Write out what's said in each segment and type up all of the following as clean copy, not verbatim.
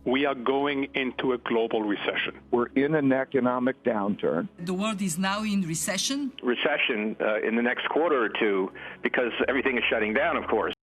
We are going into a global recession. We're in an economic downturn. The world is now in recession. Recession in the next quarter or two because everything is shutting down, of course.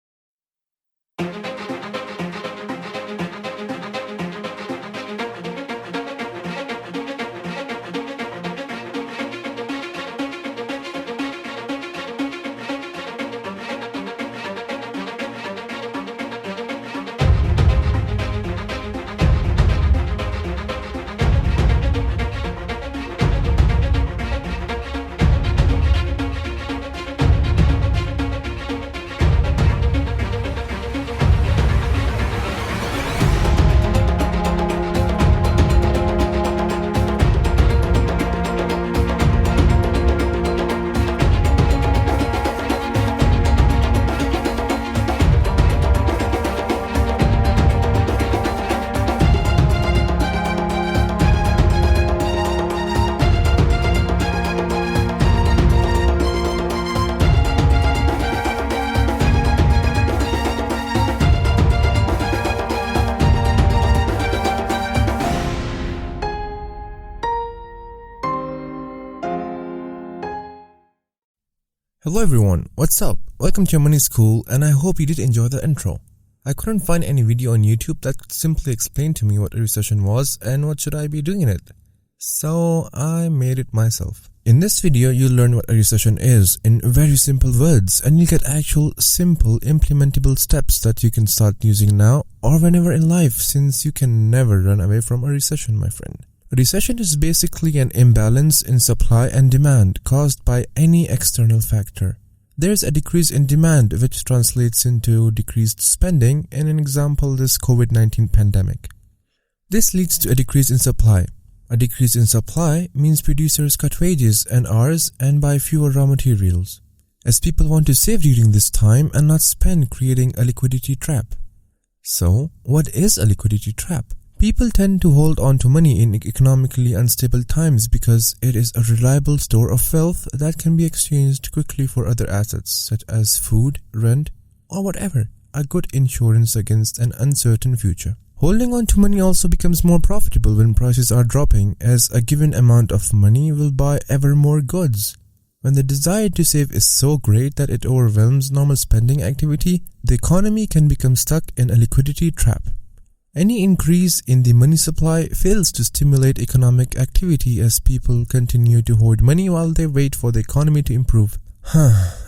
Hello everyone, what's up? Welcome to Your Money School, and I hope you did enjoy the intro. I couldn't find any video on YouTube that could simply explain to me what a recession was and what should I be doing in it. So I made it myself. In this video, you'll learn what a recession is in very simple words, and you'll get actual simple implementable steps that you can start using now or whenever in life, since you can never run away from a recession, my friend. A recession is basically an imbalance in supply and demand caused by any external factor. There's a decrease in demand which translates into decreased spending, in an example this COVID-19 pandemic. This leads to a decrease in supply. A decrease in supply means producers cut wages and hours and buy fewer raw materials, as people want to save during this time and not spend, creating a liquidity trap. So, what is a liquidity trap? People tend to hold on to money in economically unstable times because it is a reliable store of wealth that can be exchanged quickly for other assets such as food, rent, or whatever, a good insurance against an uncertain future. Holding on to money also becomes more profitable when prices are dropping, as a given amount of money will buy ever more goods. When the desire to save is so great that it overwhelms normal spending activity, the economy can become stuck in a liquidity trap. Any increase in the money supply fails to stimulate economic activity as people continue to hoard money while they wait for the economy to improve.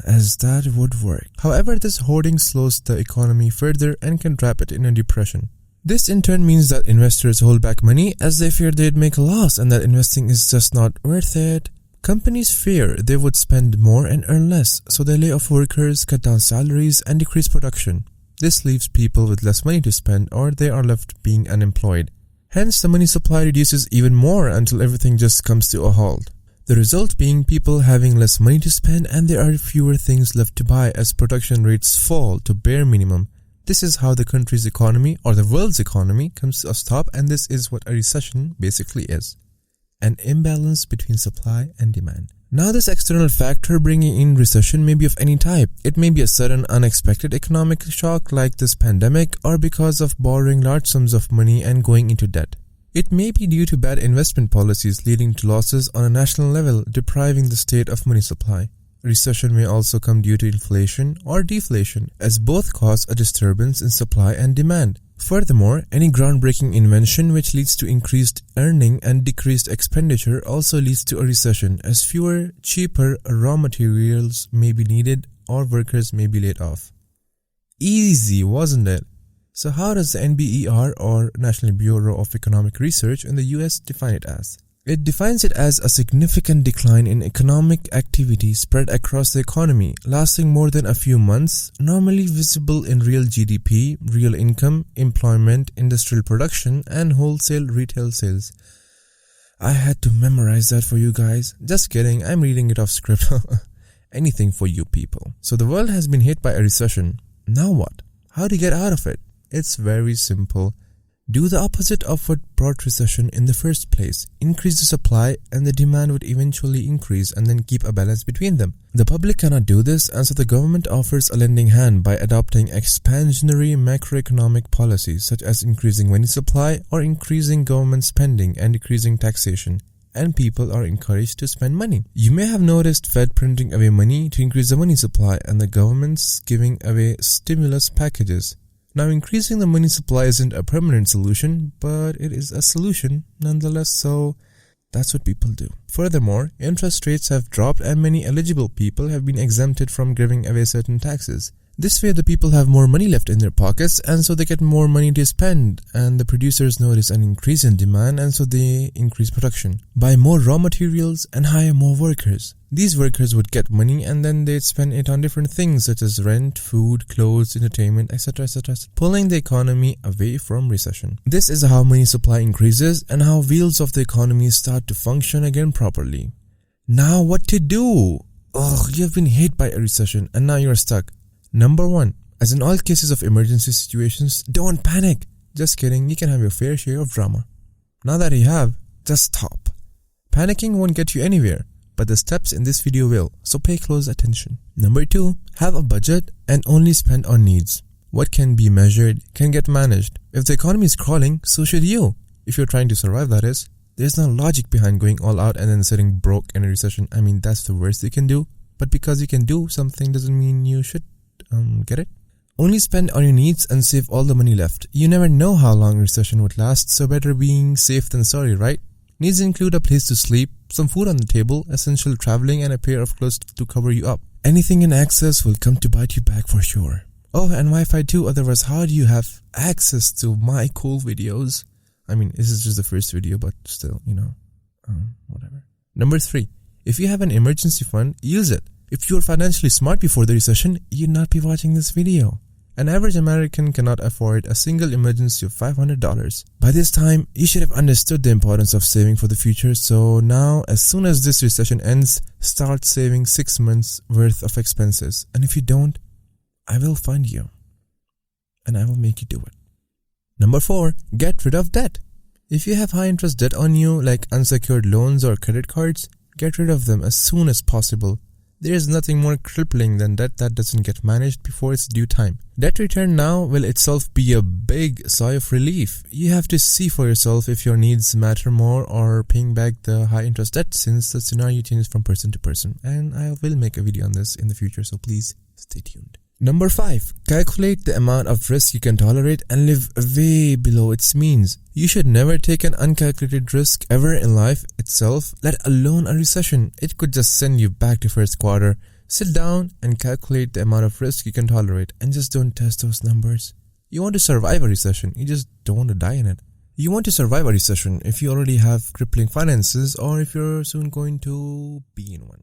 As that would work. However, this hoarding slows the economy further and can trap it in a depression. This in turn means that investors hold back money as they fear they'd make a loss and that investing is just not worth it. Companies fear they would spend more and earn less, so they lay off workers, cut down salaries, and decrease production. This leaves people with less money to spend, or they are left being unemployed. Hence, the money supply reduces even more until everything just comes to a halt. The result being people having less money to spend and there are fewer things left to buy as production rates fall to bare minimum. This is how the country's economy or the world's economy comes to a stop, and this is what a recession basically is. An imbalance between supply and demand. Now, this external factor bringing in recession may be of any type. It may be a sudden unexpected economic shock like this pandemic, or because of borrowing large sums of money and going into debt. It may be due to bad investment policies leading to losses on a national level, depriving the state of money supply. Recession may also come due to inflation or deflation, as both cause a disturbance in supply and demand. Furthermore, any groundbreaking invention which leads to increased earning and decreased expenditure also leads to a recession, as fewer, cheaper raw materials may be needed or workers may be laid off. Easy, wasn't it? So how does the NBER, or National Bureau of Economic Research in the US, define it as? It defines it as a significant decline in economic activity spread across the economy, lasting more than a few months, normally visible in real GDP, real income, employment, industrial production, and wholesale retail sales. I had to memorize that for you guys. Just kidding, I'm reading it off script. Anything for you people. So the world has been hit by a recession. Now what? How to get out of it? It's very simple. Do the opposite of what brought recession in the first place. Increase the supply and the demand would eventually increase and then keep a balance between them. The public cannot do this, and so the government offers a lending hand by adopting expansionary macroeconomic policies such as increasing money supply or increasing government spending and decreasing taxation. And people are encouraged to spend money. You may have noticed Fed printing away money to increase the money supply and the government's giving away stimulus packages. Now, increasing the money supply isn't a permanent solution, but it is a solution nonetheless, so that's what people do. Furthermore, interest rates have dropped and many eligible people have been exempted from giving away certain taxes. This way, the people have more money left in their pockets, and so they get more money to spend, and the producers notice an increase in demand, and so they increase production, buy more raw materials, and hire more workers. These workers would get money, and then they'd spend it on different things such as rent, food, clothes, entertainment, etc., etc., pulling the economy away from recession. This is how money supply increases and how wheels of the economy start to function again properly. Now, what to do? You've been hit by a recession, and now you're stuck. Number 1, as in all cases of emergency situations, don't panic. Just kidding, you can have your fair share of drama. Now that you have, just stop. Panicking won't get you anywhere, but the steps in this video will, so pay close attention. Number 2, have a budget and only spend on needs. What can be measured can get managed. If the economy is crawling, so should you. If you're trying to survive, that is. There's no logic behind going all out and then sitting broke in a recession. I mean, that's the worst you can do. But because you can do something doesn't mean you should. Get it? Only spend on your needs and save all the money left. You never know how long a recession would last, so better being safe than sorry, right? Needs include a place to sleep, some food on the table, essential traveling, and a pair of clothes to cover you up. Anything in excess will come to bite you back for sure. Oh, and Wi-Fi too, otherwise how do you have access to my cool videos? I mean, this is just the first video, but still, whatever. Number 3, if you have an emergency fund, use it. If you were financially smart before the recession, you'd not be watching this video. An average American cannot afford a single emergency of $500. By this time, you should have understood the importance of saving for the future, so now, as soon as this recession ends, start saving 6 months worth of expenses. And if you don't, I will find you. And I will make you do it. Number 4, get rid of debt. If you have high interest debt on you, like unsecured loans or credit cards, get rid of them as soon as possible. There is nothing more crippling than debt that doesn't get managed before its due time. Debt return now will itself be a big sigh of relief. You have to see for yourself if your needs matter more or paying back the high interest debt, since the scenario changes from person to person. And I will make a video on this in the future, so please stay tuned. Number 5, calculate the amount of risk you can tolerate and live way below its means. You should never take an uncalculated risk ever in life itself, let alone a recession. It could just send you back to first quarter. Sit down and calculate the amount of risk you can tolerate and just don't test those numbers. You want to survive a recession, you just don't want to die in it. You want to survive a recession if you already have crippling finances or if you're soon going to be in one.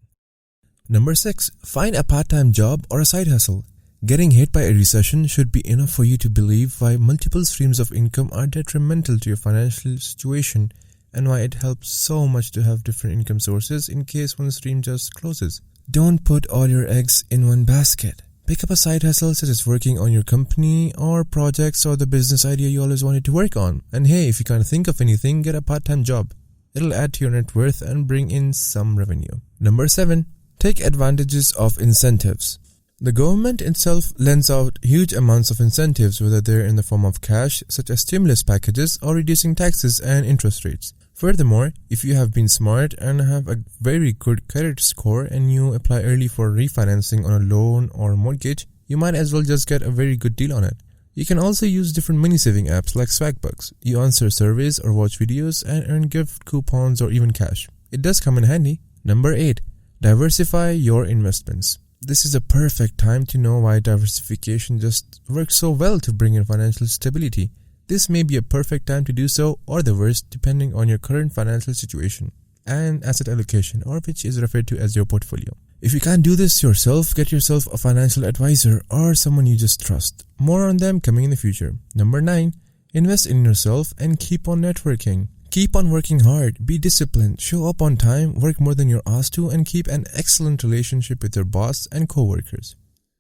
Number 6, find a part-time job or a side hustle. Getting hit by a recession should be enough for you to believe why multiple streams of income are detrimental to your financial situation and why it helps so much to have different income sources in case one stream just closes. Don't put all your eggs in one basket. Pick up a side hustle such as working on your company or projects or the business idea you always wanted to work on. And hey, if you can't think of anything, get a part-time job. It'll add to your net worth and bring in some revenue. Number 7, take advantages of incentives. The government itself lends out huge amounts of incentives, whether they're in the form of cash, such as stimulus packages, or reducing taxes and interest rates. Furthermore, if you have been smart and have a very good credit score and you apply early for refinancing on a loan or mortgage, you might as well just get a very good deal on it. You can also use different money-saving apps like Swagbucks. You answer surveys or watch videos and earn gift coupons or even cash. It does come in handy. Number 8, diversify your investments. This is a perfect time to know why diversification just works so well to bring in financial stability. This may be a perfect time to do so, or the worst, depending on your current financial situation and asset allocation, or which is referred to as your portfolio. If you can't do this yourself, get yourself a financial advisor or someone you just trust. More on them coming in the future. Number 9, invest in yourself and keep on networking. Keep on working hard, be disciplined, show up on time, work more than you're asked to, and keep an excellent relationship with your boss and co-workers.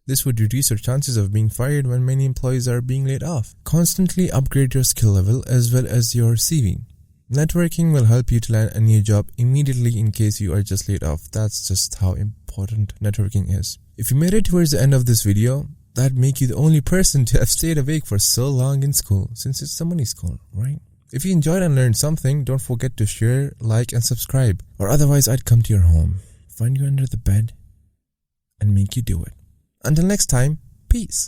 This would reduce your chances of being fired when many employees are being laid off. Constantly upgrade your skill level as well as your CV. Networking will help you to land a new job immediately in case you are just laid off. That's just how important networking is. If you made it towards the end of this video, that'd make you the only person to have stayed awake for so long in school, since it's the money school, right? If you enjoyed and learned something, don't forget to share, like, and subscribe, or otherwise I'd come to your home, find you under the bed, and make you do it. Until next time, peace.